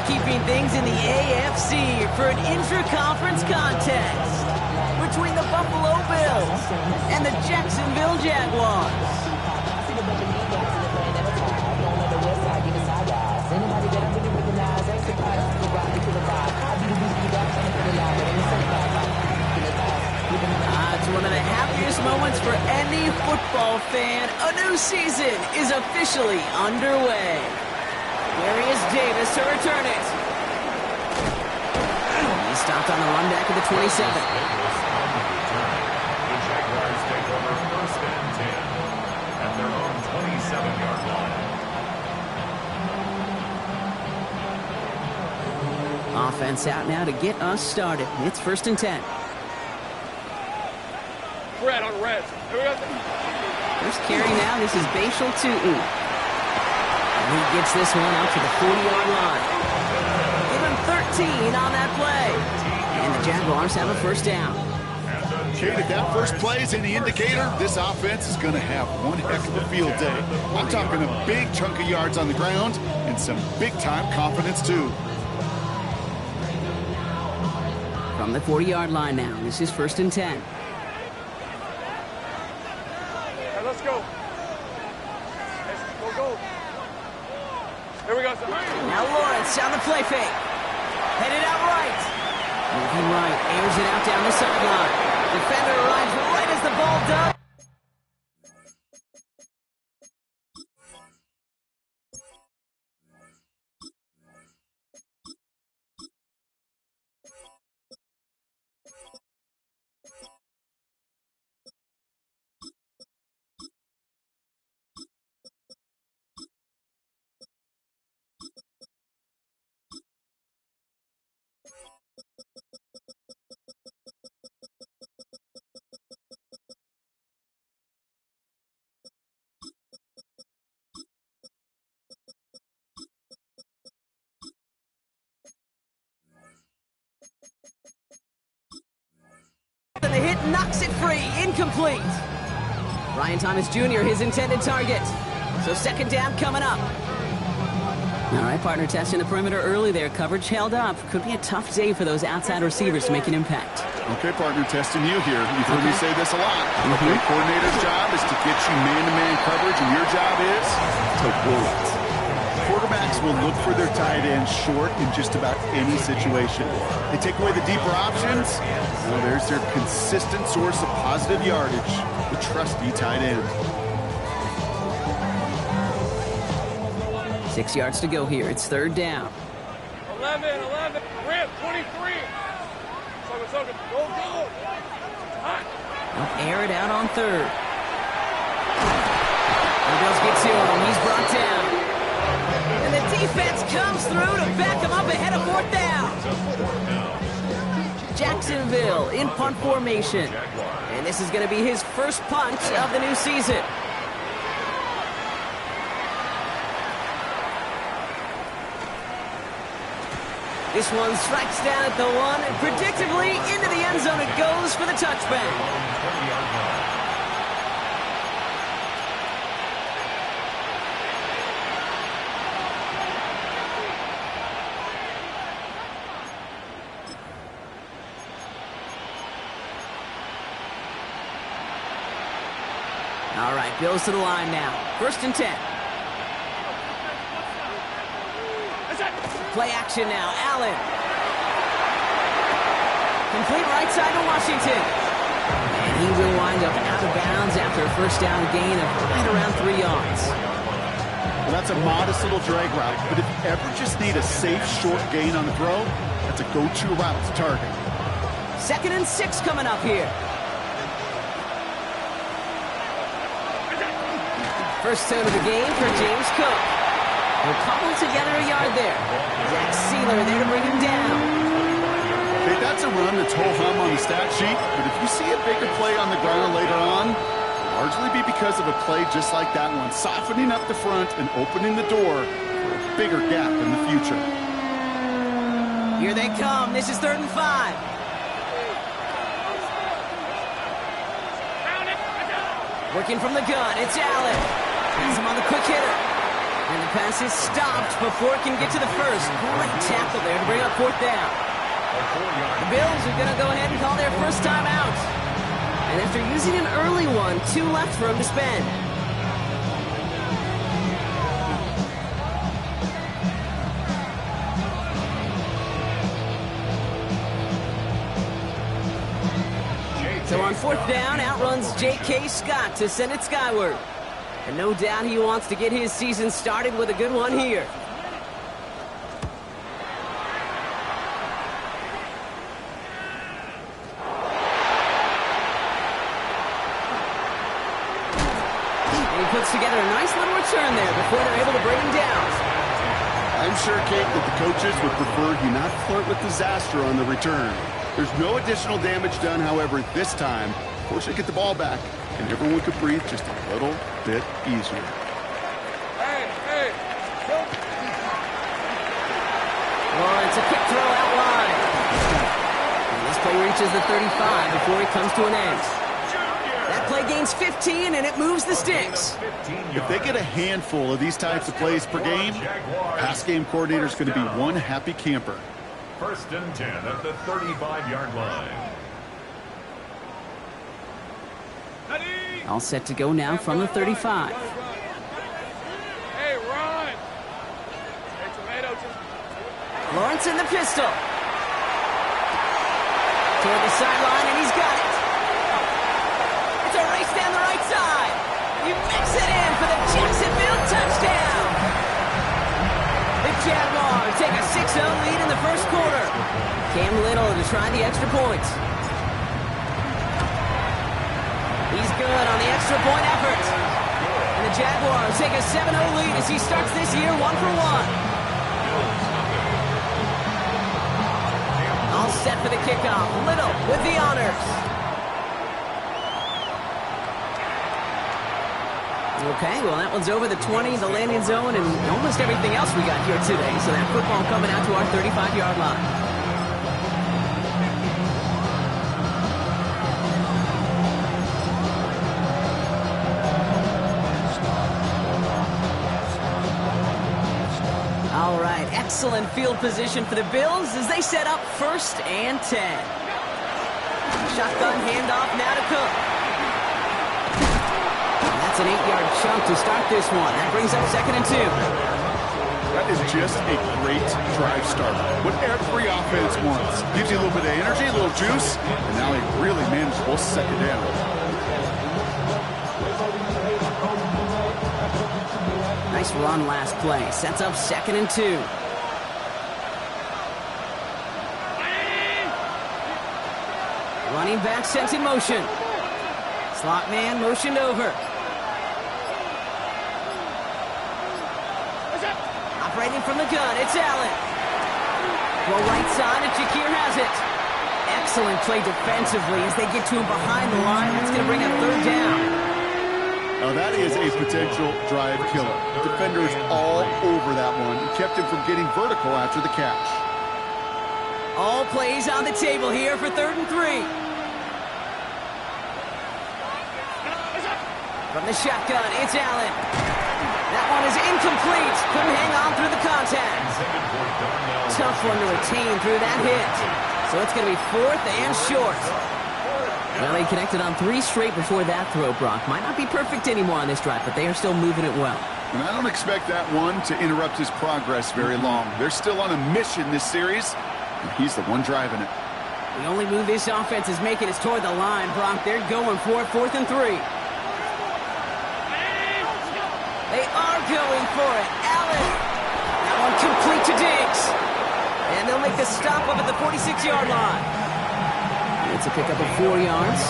keeping things in the AFC for an intra-conference contest between the Buffalo Bills and the Jacksonville Jaguars. It's one of the happiest moments for any football fan. A new season is officially underway. Darius Davis to return it. He stopped on the run back at the 27. The Jaguars take over 1st and 10 at their own 27-yard line. Offense out now to get us started. It's 1st and 10. Red on red. First carry now. This is Bashal Tutin. And he gets this one out to the 40-yard line. Give him 13 on that play. And the Jaguars have a 1st down. Kate, if that first play is any indicator, this offense is going to have one heck of a field day. I'm talking a big chunk of yards on the ground and some big-time confidence, too. From the 40-yard line now. This is 1st and 10. Let's go. Go. Here we go. Now Lawrence on the play fake. Headed out right. Moving right. Airs it out down the sideline. Defender arrives right as the ball does. And the hit knocks it free. Incomplete. Ryan Thomas Jr., his intended target. So 2nd down coming up. All right, partner testing the perimeter early there. Coverage held up. Could be a tough day for those outside receivers to make an impact. Okay, partner, testing you here. You've heard me say this a lot. Okay, coordinator's job is to get you man-to-man coverage, and your job is to bullet. Quarterbacks will look for their tight end short in just about any situation. They take away the deeper options. Well, there's their consistent source of positive yardage, the trusty tight end. 6 yards to go here. It's 3rd down. 11. Rip, 23. Go. They'll air it out on 3rd. The Bills get to him. He's brought down. And the defense comes through to back him up ahead of 4th down. Jacksonville in punt formation. And this is going to be his first punt of the new season. This one strikes down at the 1, and predictably into the end zone it goes for the touchback. All right, Bills to the line now. 1st and 10. Play action now. Allen. Complete right side to Washington. And he will wind up out of bounds after a 1st down gain of right around 3 yards. Well, that's a modest little drag route, but if you ever just need a safe, short gain on the throw, that's a go-to route to target. 2nd and 6 coming up here. First tone of the game for James Cook. We'll cobble together a yard there. Zach Sealer there to bring him down. Hey, that's a run that's ho-hum on the stat sheet, but if you see a bigger play on the ground later on, it'll largely be because of a play just like that one, softening up the front and opening the door for a bigger gap in the future. Here they come. This is 3rd and 5. Working from the gun, it's Allen. Has him on the quick hitter. And the pass is stopped before it can get to the first. Great tackle there to bring up fourth down. The Bills are going to go ahead and call their first time out. And after using an early one, 2 left for him to spend. So on fourth down, outruns J.K. Scott to send it skyward. And no doubt he wants to get his season started with a good one here. And he puts together a nice little return there before they're able to bring him down. I'm sure, Kate, that the coaches would prefer you not flirt with disaster on the return. There's no additional damage done, however, this time. Fortunately, get the ball back, and everyone could breathe just a little bit easier. Hey, Lawrence, a quick throw out wide. And this play reaches the 35 before it comes to an end. That play gains 15, and it moves the sticks. If they get a handful of these types of plays per game, pass game coordinator's going to be one happy camper. 1st and 10 at the 35-yard line. All set to go now from the 35. Hey, run! Hey, tomato. Lawrence in the pistol. Toward the sideline, and he's got it. It's a race down the right side. He makes it in for the Jacksonville touchdown. The Jaguars take a 6-0 lead in the first quarter. Cam Little to try the extra point. He's good on the extra point effort. And the Jaguars take a 7-0 lead as he starts this year 1 for 1. All set for the kickoff. Little with the honors. Okay, well, that one's over the 20, the landing zone, and almost everything else we got here today. So that football coming out to our 35-yard line. All right, excellent field position for the Bills as they set up 1st and 10. Shotgun handoff now to Cook. And that's an 8-yard chunk to start this one. That brings up 2nd and 2. That is just a great drive starter. What every offense wants. Gives you a little bit of energy, a little juice, and now a really manageable 2nd down. Nice run last play. Sets up 2nd and 2. Running back sent in motion. Slot man motioned over. Operating from the gun, it's Allen. Well, right side, and Shakir has it. Excellent play defensively as they get to him behind the line. That's going to bring up 3rd down. Now that is a potential drive killer. Defenders all over that one. He kept him from getting vertical after the catch. All plays on the table here for 3rd and 3. From the shotgun, it's Allen. That one is incomplete. Couldn't hang on through the contact. Tough one to retain through that hit. So it's going to be 4th and short. Well, he connected on 3 straight before that throw, Brock. Might not be perfect anymore on this drive, but they are still moving it well. And I don't expect that one to interrupt his progress very long. They're still on a mission this series, and he's the one driving it. The only move this offense is making is toward the line, Brock. They're going for it, 4th and 3. They are going for it. Allen. That one complete to Diggs. And they'll make the stop up at the 46-yard line. It's a pickup of 4 yards.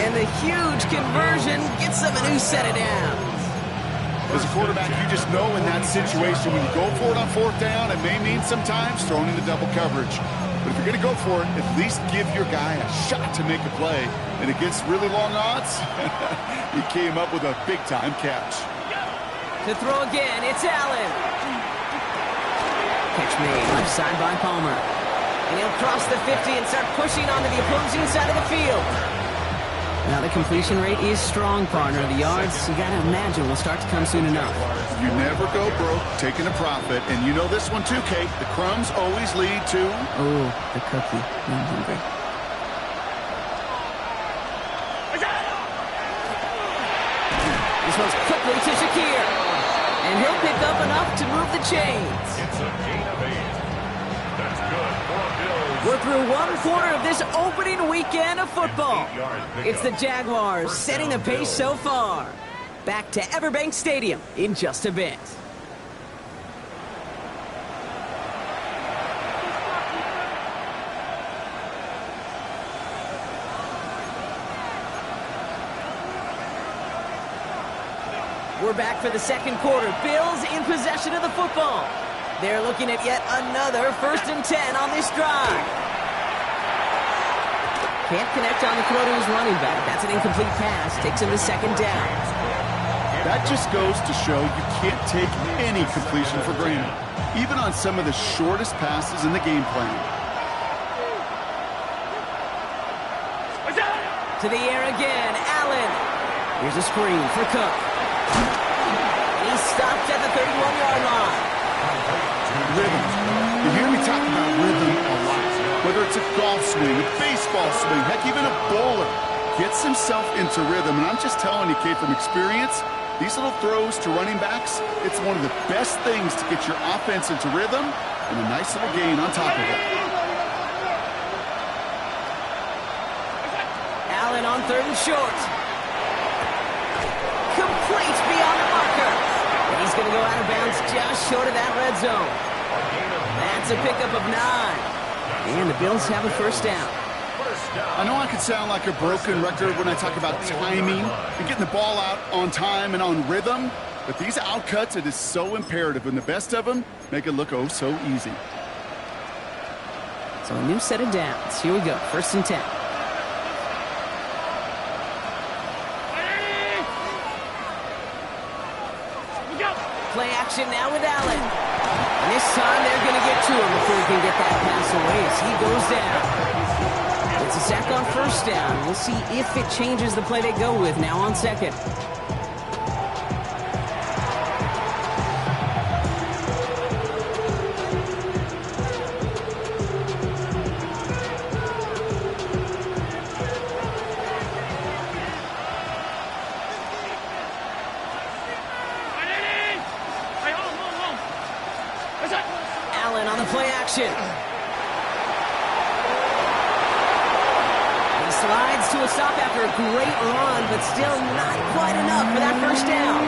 And the huge conversion gets them a new set of downs. As a quarterback, you just know in that situation when you go for it on 4th down, it may mean sometimes throwing into double coverage. But if you're going to go for it, at least give your guy a shot to make a play. And against really long odds, he came up with a big-time catch. To throw again, it's Allen. Catch made left side by Palmer. And he'll cross the 50 and start pushing onto the opposing side of the field. Now the completion rate is strong, partner. The yards, you gotta imagine, will start to come soon enough. You never go broke taking a profit, and you know this one too, Kate. The crumbs always lead to... Oh, the cookie. I'm hungry. This one's quickly to Shakir. And he'll pick up enough to move the chains. It's a gain of 8. That's good for Bills. We're through one quarter of this opening weekend of football. It's the Jaguars setting the pace so far. Back to Everbank Stadium in just a bit. We're back for the second quarter. Bills in possession of the football. They're looking at yet another 1st and 10 on this drive. Can't connect on the throw to his running back. That's an incomplete pass. Takes him to 2nd down. That just goes to show you can't take any completion for granted, even on some of the shortest passes in the game plan. To the air again, Allen. Here's a screen for Cook. He stopped at the 31-yard line. Rhythm. You hear me talk about rhythm a lot. Whether it's a golf swing, a baseball swing, heck, even a bowler gets himself into rhythm. And I'm just telling you, Kate, from experience, these little throws to running backs, it's one of the best things to get your offense into rhythm and a nice little gain on top of it. Allen on 3rd and short. Complete beyond the marker. And he's going to go out of bounds just short of that red zone. That's a pickup of 9. And the Bills have a 1st down. I know I could sound like a broken record when I talk about timing and getting the ball out on time and on rhythm, but these outcuts, it is so imperative, and the best of them make it look oh so easy. So a new set of downs. Here we go. 1st and 10. Play action now with Allen. And this time they're going to get to him before he can get that pass away as he goes down. It's a sack on 1st down. We'll see if it changes the play they go with now on 2nd. Allen on the play action. He slides to a stop after a great run, but still not quite enough for that 1st down.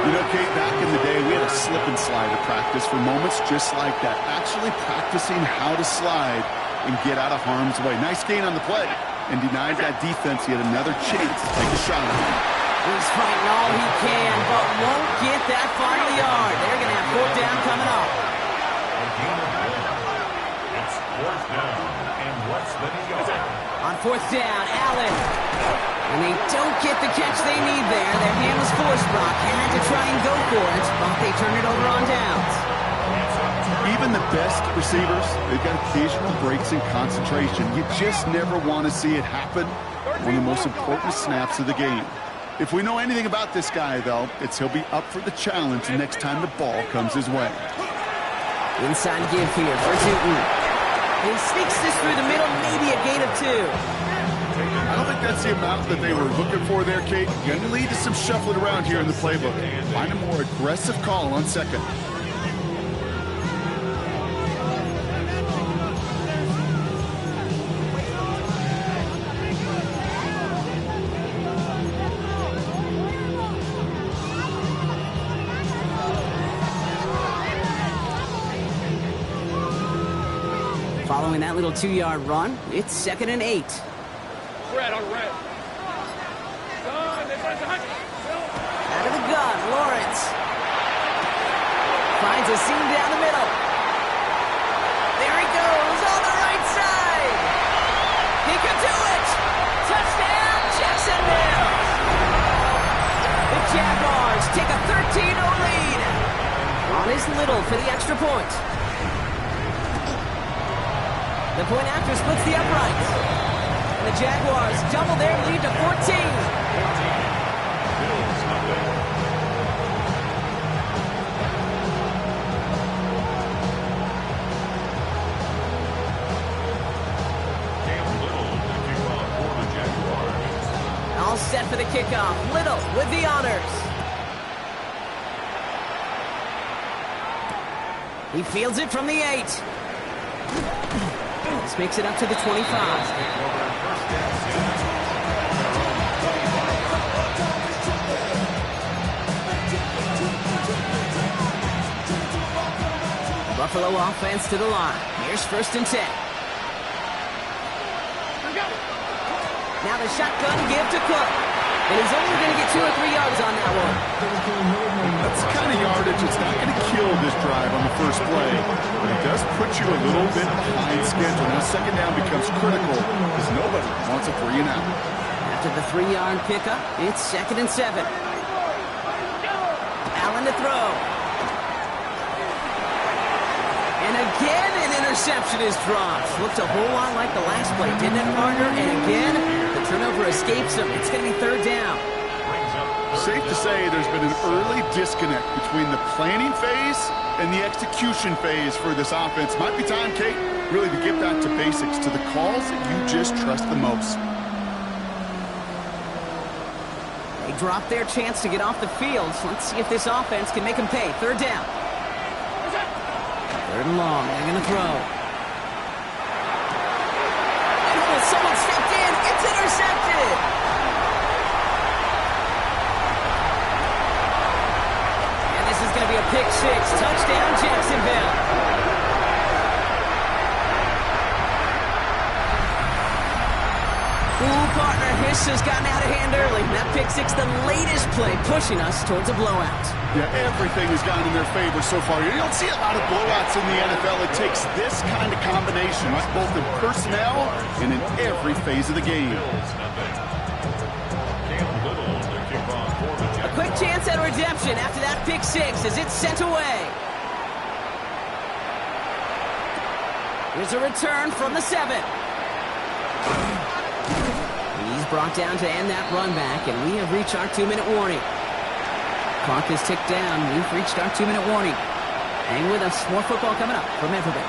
You know, Kate, back in the day, we had a slip and slide at practice for moments just like that. Actually practicing how to slide and get out of harm's way. Nice gain on the play, and denied that defense yet another chance to take a shot at him. He's fighting all he can, but won't get that final yard. They're going to have 4th down coming up. It's 4th down, and less than a yard. On 4th down, Allen. And they don't get the catch they need there. Their hand was forced, Brock. Had to try and go for it, but they turn it over on downs. Even the best receivers, they've got occasional breaks in concentration. You just never want to see it happen on the most important snaps of the game. If we know anything about this guy, though, it's he'll be up for the challenge next time the ball comes his way. Inside give here for Newton. He sneaks this through the middle, maybe a gain of 2. I don't think that's the amount that they were looking for there, Kate. Going to lead to some shuffling around here in the playbook. Find a more aggressive call on 2nd. Following that little 2-yard run, it's 2nd and 8. Red on red. Out of the gun, Lawrence. Finds a seam down the middle. There he goes on the right side. He could do it. Touchdown, Jacksonville. The Jaguars take a 13-0 lead. On his Little for the extra point. The point after splits the uprights. And the Jaguars double their lead to 14. Bills nothing. Cam Little to kick off for the Jaguars. All set for the kickoff. Little with the honors. He fields it from the 8. This makes it up to the 25. Buffalo offense to the line. Here's 1st and 10. Now the shotgun give to Cook. And he's only going to get 2 or 3 yards on that one. That's the kind of yardage that's not going to kill this drive on the first play. But it does put you a little bit behind schedule. Now 2nd down becomes critical because nobody wants a 3 and out. After the 3-yard pickup, it's 2nd and 7. Allen to throw. And again, an interception is dropped. Looked a whole lot like the last play, didn't it, partner? And again, the turnover escapes him. It's going to be 3rd down. Safe to say there's been an early disconnect between the planning phase and the execution phase for this offense. Might be time, Kate, really to get back to basics, to the calls that you just trust the most. They drop their chance to get off the field. So let's see if this offense can make them pay. 3rd down. 3rd and long. They're going to throw. Oh, someone stepped in. It's intercepted. And this is going to be a pick 6. Touchdown, Jacksonville. Ooh, partner, Hiss has gotten out of hand early. That pick 6, the latest play, pushing us towards a blowout. Yeah, everything has gone in their favor so far. You don't see a lot of blowouts in the NFL. It takes this kind of combination, right? Both in personnel and in every phase of the game. A quick chance at redemption after that pick 6 as it's sent away. Here's a return from the 7. He's brought down to end that run back, and we have reached our 2-minute warning. Clock is ticked down. We've reached our 2-minute warning. Hang with us. More football coming up from Everbank.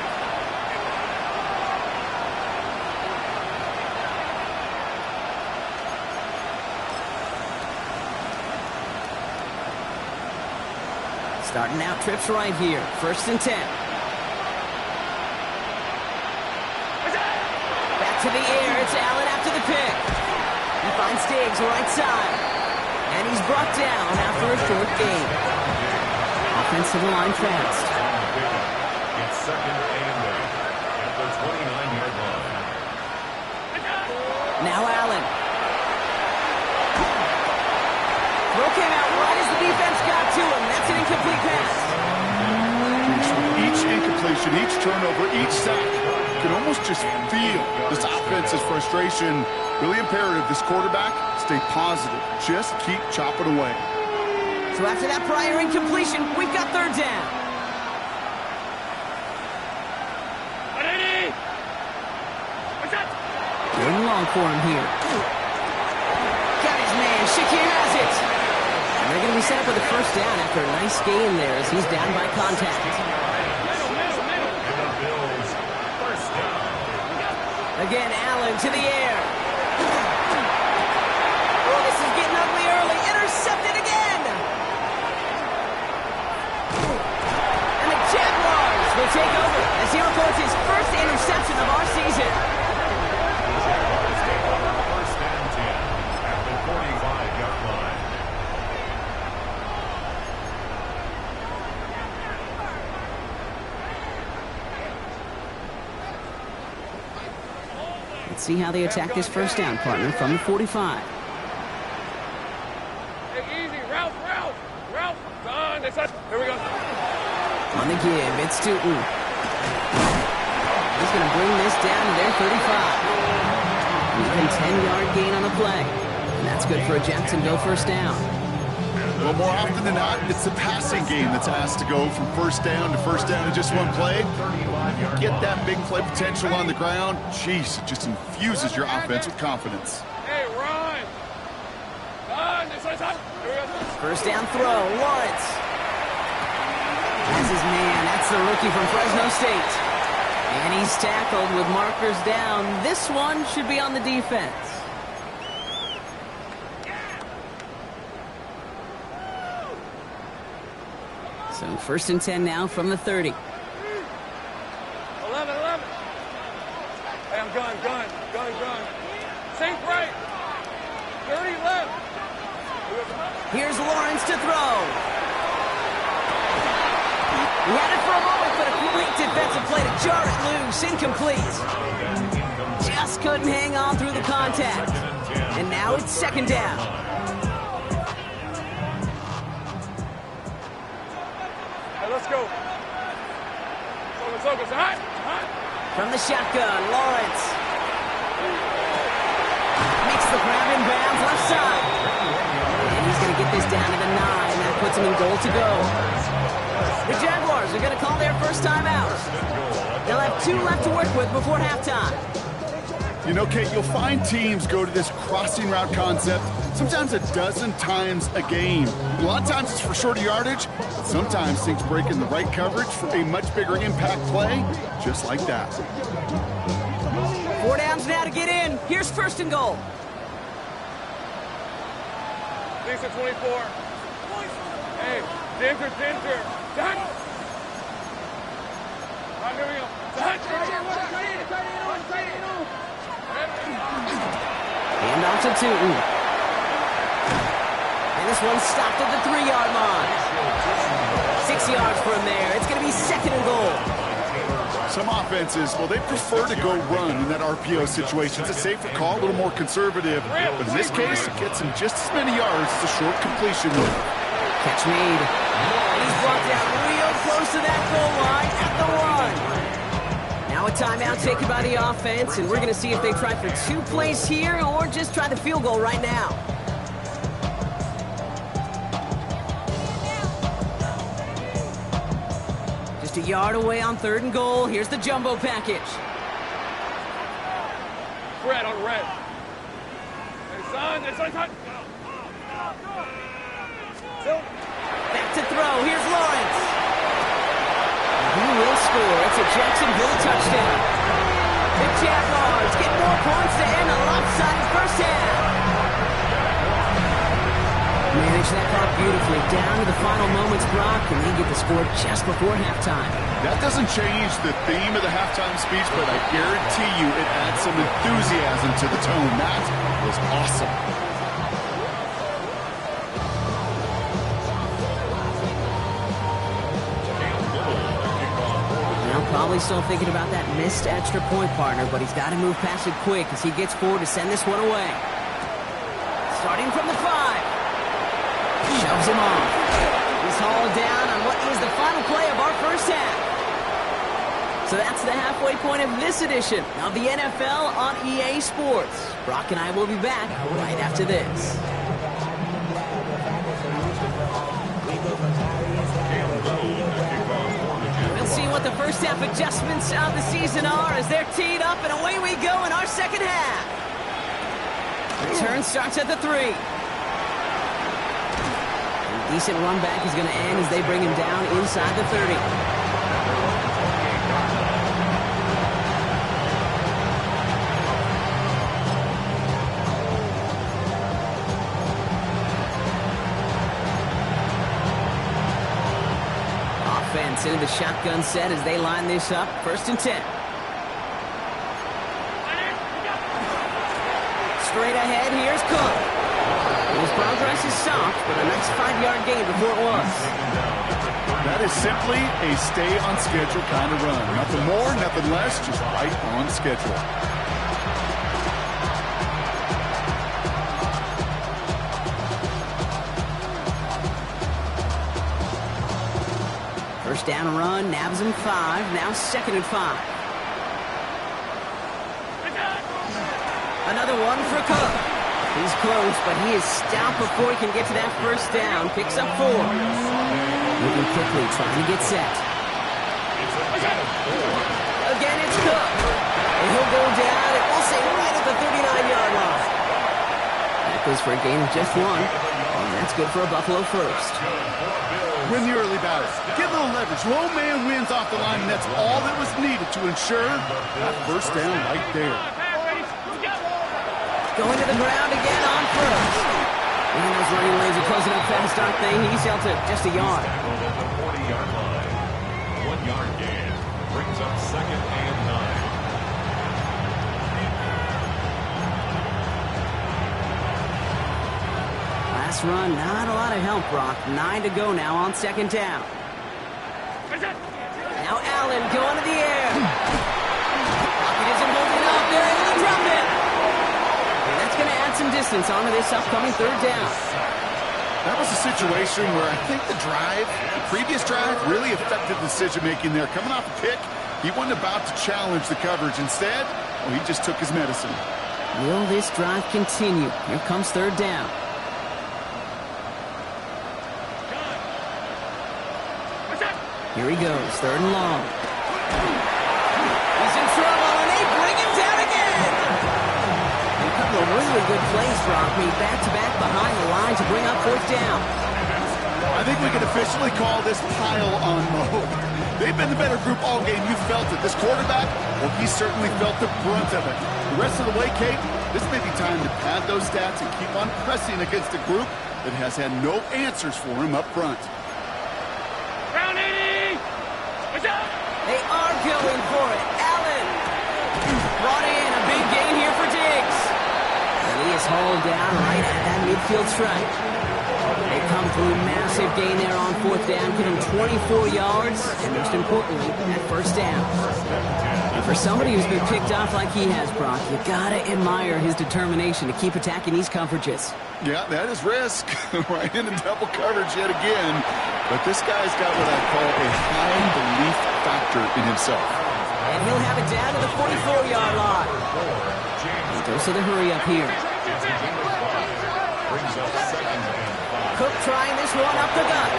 Starting out trips right here. 1st and 10. Back to the air. It's Allen after the pick. He finds Diggs right side. And he's brought down after a short gain. Offense to the line fast. It's 2nd and 8 at the 29-yard line. Now Allen. Throw came out right as the defense got to him. That's an incomplete pass. Each incompletion, each turnover, each sack can almost just feel this offense's frustration. Really imperative, this quarterback, stay positive. Just keep chopping away. So after that prior incompletion, we've got 3rd down. Good long for him here. Got his man. Shakir has it. And they're going to be set up with a 1st down after a nice gain there as he's down by contact. Again, Allen to the air. Oh, this is getting ugly early. Intercepted again. And the Jaguars will take over as he records his 1st interception of our season. Jaguars take over 1st and 10 at the 45-yard line. Let's see how they attack this 1st down, partner, from the 45. Hey, easy. Ralph. Son, here we go. On the give, it's Tootin. He's going to bring this down to their 35. Even 10-yard gain on the play. And that's good for a Jacksonville 1st down. And the Well, more often than not, it's the passing game that's asked to go from first down in just one play. Get that big play potential on the ground. Jeez, it just infuses your offense with confidence. Hey, run! Run! This is up. First down throw, Lawrence. That's his man. That's the rookie from Fresno State. And he's tackled with markers down. This one should be on the defense. So first and 10 now from the 30. 11. Hey, I'm gun. Sink right. 30 left. Here's Lawrence to throw. He had it for a moment, but a great defensive play to jar it loose. Incomplete. Just couldn't hang on through the contact. And now it's second down. Hey, let's go. Focus. Hot. From the shotgun, Lawrence. Makes the grab in bounds left side. And he's going to get this down to the 9. That puts him in goal to go. The Jaguars are going to call their first time out. They'll have 2 left to work with before halftime. You know, Kate, you'll find teams go to this crossing route concept sometimes a dozen times a game. A lot of times it's for shorter yardage, but sometimes things break in the right coverage for a much bigger impact play, just like that. 4 downs now to get in. Here's first and goal. Lisa 24. Hey, Dinter. Done. All right, here we go. Hand off to Tootin. And this one's stopped at the 3-yard line. 6 yards from there. It's going to be second and goal. Some offenses, well, they prefer to go run in that RPO situation. It's a safer call, a little more conservative. But in this case, it gets him just as many yards as a short completion move. Catch made. He's brought down real close to that goal line at the 1. Now a timeout taken by the offense, and we're going to see if they try for 2 plays here or just try the field goal right now. Just a yard away on 3rd and goal. Here's the jumbo package. Red on red. Hey, son. Back to throw. Here's Lawrence. Who will score? It's a Jacksonville touchdown. The Jaguars get more points to end a lopsided first half. Manage that clock beautifully down to the final moments, Brock, and they get the score just before halftime. That doesn't change the theme of the halftime speech, but I guarantee you it adds some enthusiasm to the tone. That was awesome. Probably still thinking about that missed extra point, partner, but he's got to move past it quick as he gets forward to send this one away. Starting from the 5. Shoves him off. He's hauled down on what is the final play of our first half. So that's the halfway point of this edition of the NFL on EA Sports. Brock and I will be back right after this. See what the first half adjustments of the season are as they're teed up, and away we go in our second half. Return starts at the 3. A decent run back is going to end as they bring him down inside the 30. Into the shotgun set as they line this up. First and 10. Straight ahead, here's Cook. His progress is stopped, but a nice 5-yard gain before it was. That is simply a stay on schedule kind of run. Nothing more, nothing less, just right on schedule. First down run, nabs him 5, now second and 5. Another one for Cook. He's close, but he is stout before he can get to that first down. Picks up 4. Moving quickly, trying to get set. Again, it's Cook. And he'll go down, and we'll say right at the 39-yard line. That goes for a gain of just 1. And that's good for a Buffalo first. Win the early battle. Get a little leverage. Low man wins off the line, and that's all that was needed to ensure that first down right there. Going to the ground again on first. And those running lanes are closing up fast, aren't they? He's held to just a yard. At the 40-yard line. 1-yard gain. Brings up 2nd and 9. Last run, not a lot of help, Brock. 9 to go now on 2nd down. Now Allen going to the air. He isn't holding up. They're able to drop it. And that's going to add some distance onto this upcoming 3rd down. That was a situation where I think the previous drive, really affected the decision-making there. Coming off a pick, he wasn't about to challenge the coverage. Instead, well, he just took his medicine. Will this drive continue? Here comes 3rd down. Here he goes, 3rd and long. He's in trouble, and they bring him down again. A couple of really good plays, Brock, made back-to-back behind the line to bring up 4th down. I think we can officially call this pile-on mode. They've been the better group all game. You felt it. This quarterback, well, he certainly felt the brunt of it. The rest of the way, Kate, this may be time to pad those stats and keep on pressing against a group that has had no answers for him up front. They are going for it. Allen brought in a big gain here for Diggs. And he is hauled down right at that midfield stripe. They come through massive gain there on 4th down, get him 24 yards, and most importantly, that first down. And for somebody who's been picked off like he has, Brock, you gotta admire his determination to keep attacking these coverages. Yeah, that is risk. Right into double coverage yet again. But this guy's got what I call a high belief factor in himself. And he'll have it down to the 44-yard line. He goes to the hurry up here. Cook trying this one up the gut.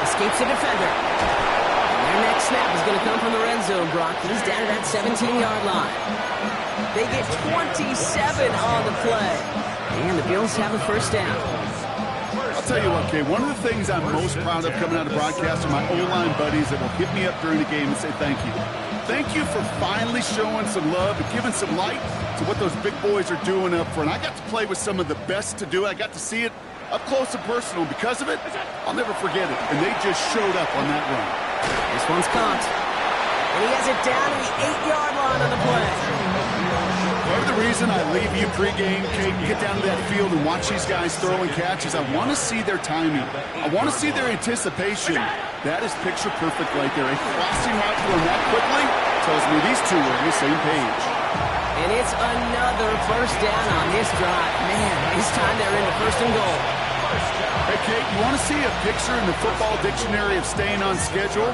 Escapes the defender. And their next snap is going to come from the red zone, Brock. He's down to that 17-yard line. They get 27 on the play. And the Bills have a first down. I'll tell you what, Kay, one of the things I'm most proud of coming out of broadcast are my O-line buddies that will hit me up during the game and say thank you. Thank you for finally showing some love and giving some light to what those big boys are doing up front. I got to play with some of the best to do it. I got to see it up close and personal. Because of it, I'll never forget it. And they just showed up on that run. This one's caught. And he has it down to the 8-yard line on the play. Part of the reason I leave you pregame, Kate, get down to that field and watch these guys throw and catch is I want to see their timing. I want to see their anticipation. That is picture perfect right there. A crossing route for them that quickly tells me these two are on the same page. And it's another first down on this drive. Man, this time they're into 1st and goal. Hey, Kate, you want to see a picture in the football dictionary of staying on schedule?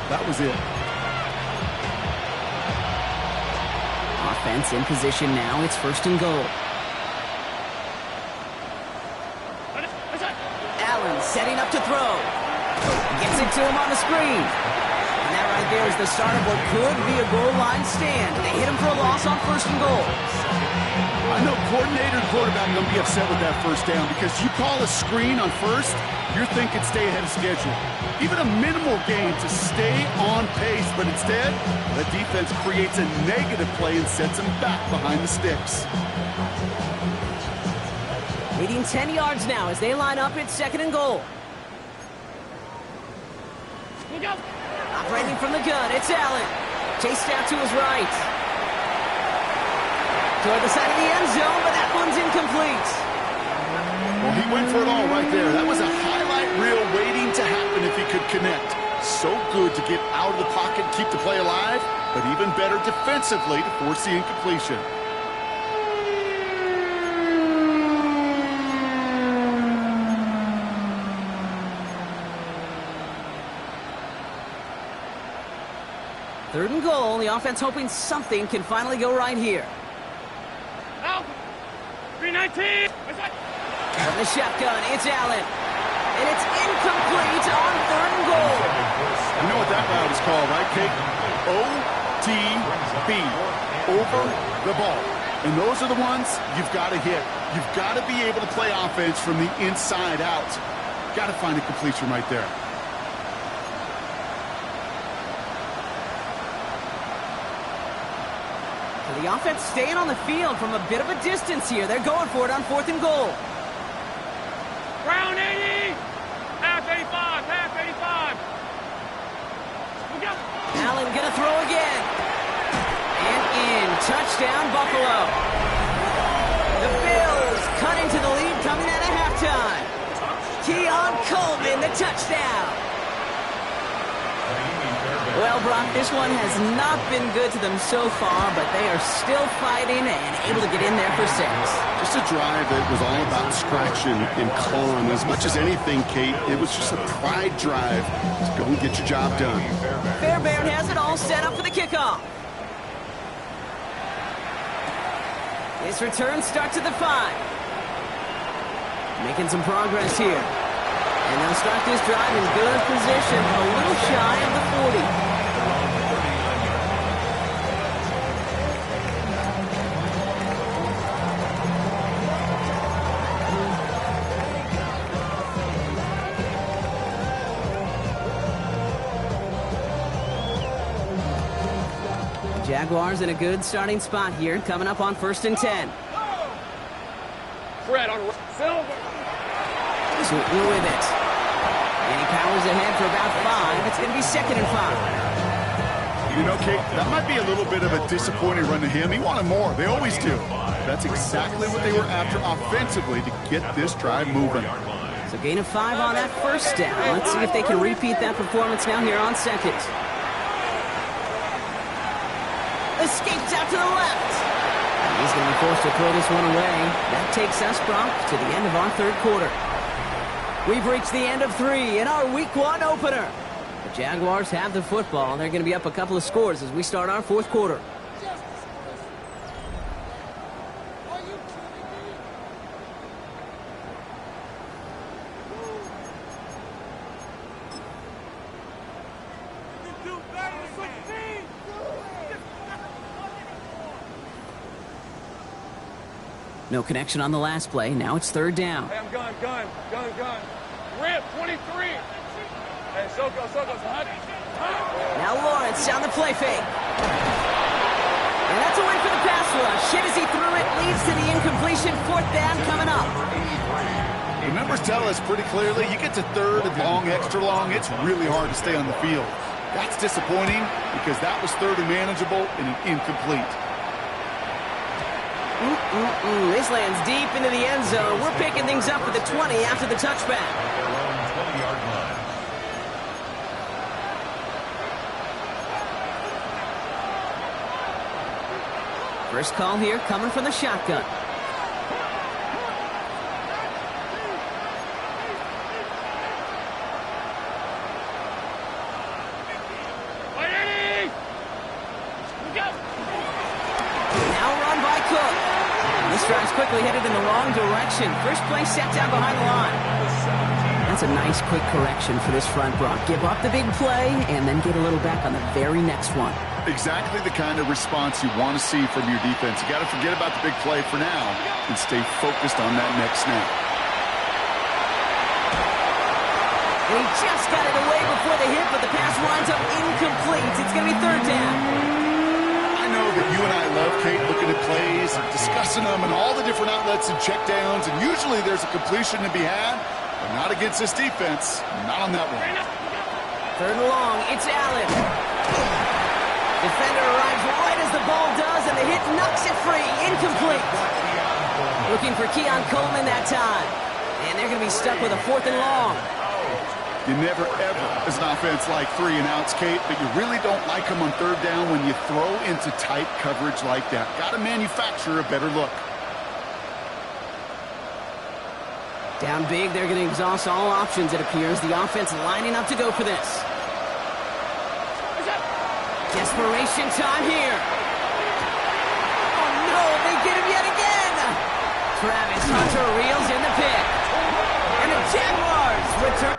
That was it. Offense in position now. It's 1st and goal. Allen setting up to throw. Gets it to him on the screen. And that right there is the start of what could be a goal line stand. They hit him for a loss on 1st and goal. I know coordinator and quarterback are going to be upset with that first down because you call a screen on 1st, you're thinking stay ahead of schedule. Even a minimal gain to stay on pace, but instead, the defense creates a negative play and sets them back behind the sticks. Leading 10 yards now as they line up at 2nd and goal. Operating from the gun, it's Allen. Chased out to his right. Toward the side of the end zone, but that one's incomplete. Well, he went for it all right there. That was a highlight reel waiting to happen if he could connect. So good to get out of the pocket, keep the play alive, but even better defensively to force the incompletion. Third and goal. The offense hoping something can finally go right here. Out. 319. From the shotgun, it's Allen. And it's incomplete on 3rd and goal. You know what that route is called, right, Kate? OTB, over the ball. And those are the ones you've got to hit. You've got to be able to play offense from the inside out. Got to find a completion right there. The offense staying on the field from a bit of a distance here. They're going for it on 4th and goal. Round 80. Half 85. Half 85. We got. Allen gonna throw again. And in. Touchdown, Buffalo. The Bills cut into the lead coming out of halftime. Keon Coleman, the touchdown. Well, Brock, this one has not been good to them so far, but they are still fighting and able to get in there for 6. Just a drive that was all about scratching and clawing. As much as anything, Kate, it was just a pride drive. Just go and get your job done. Fairbairn has it all set up for the kickoff. This return starts at the 5. Making some progress here. And they'll start this drive in good position, a little shy of the 40. Jaguars in a good starting spot here, coming up on 1st and 10. Fred on Silver. Sweetly with it. And he powers ahead for about 5. It's going to be 2nd and 5. You know, Kate, that might be a little bit of a disappointing run to him. He wanted more. They always do. That's exactly what they were after offensively to get this drive moving. So gain of 5 on that 1st down. Let's see if they can repeat that performance now here on 2nd. Escapes out to the left. He's going to be forced to throw this one away. That takes us, Brock, to the end of our 3rd quarter. We've reached the end of 3 in our Week 1 opener. The Jaguars have the football. They're going to be up a couple of scores as we start our 4th quarter. No connection on the last play. Now it's 3rd down. Hey, I'm gun. Rip, 23. Hey, Soko. Now Lawrence on the play fake. And that's a win for the pass rush. Hit as he threw it, leads to the incompletion. 4th down coming up. The numbers tell us pretty clearly, you get to 3rd and long, extra long, it's really hard to stay on the field. That's disappointing because that was 3rd and manageable and an incomplete. This lands deep into the end zone. We're picking things up at the 20 after the touchback. 20-yard line. First call here coming from the shotgun. Drive's quickly headed in the wrong direction. First play set down behind the line. That's a nice quick correction for this front, Brock. Give up the big play and then get a little back on the very next one. Exactly the kind of response you want to see from your defense. You got to forget about the big play for now and stay focused on that next snap. He just got it away before the hit, but the pass winds up incomplete. It's going to be 3rd down. I know that you and I love, Kate, looking at plays and discussing them and all the different outlets and checkdowns, and usually there's a completion to be had, but not against this defense. Not on that one. 3rd and long, it's Allen. Defender arrives right as the ball does, and the hit knocks it free. Incomplete. Looking for Keon Coleman that time. And they're going to be stuck with a 4th and long. You never, ever, as an offense, like 3 and outs, Kate, but you really don't like them on 3rd down when you throw into tight coverage like that. Got to manufacture a better look. Down big, they're going to exhaust all options, it appears. The offense lining up to go for this. Desperation time here. Oh, no, they get him yet again. Travis Hunter reels in the pick. And the Jaguars return.